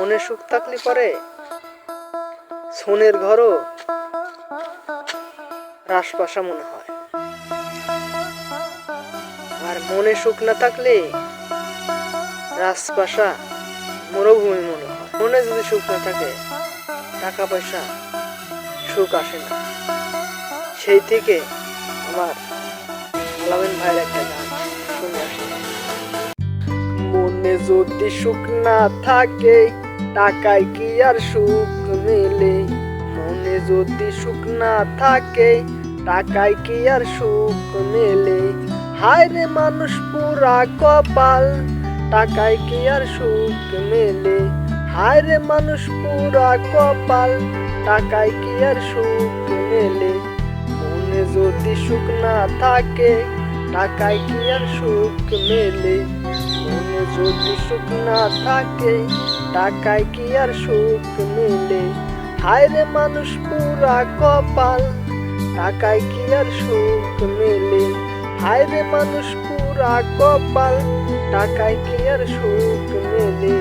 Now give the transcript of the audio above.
মনে সুখ থাকলে পরে সোনের ঘরও রাসপাশা মনে হয়, আর মনে সুখ না থাকলে রাসপাশা মরুভূমি মনে হয়। মনে যদি সুখ না থাকে টাকা পয়সা সুখ আসে না। সেই থেকে আমার আলামিন ভাইয়ের একটা গান শুনে আসি। মনে যদি সুখ না থাকে টাকায় কি আর সুখ মেলে? মনে যদি সুখ না থাকে টাকায় কি আর সুখ মেলে? হায় রে মানুষ পুরা কপাল, টাকায় কি আর সুখ মেলে? হায় রে মানুষ পুরা কপাল, টাকায় কি আর সুখ মেলে? মনে যদি সুখ না থাকে টাকায় কি আর সুখ মেলে? মনে যদি সুখ না থাকে টাকায় কি আর সুখ মেলে? হায় রে মানুষ পুরা কপাল, টাকায় কি আর সুখ মেলে? হায় রে মানুষ পুরা কপাল, টাকায় কি আর সুখ মেলে?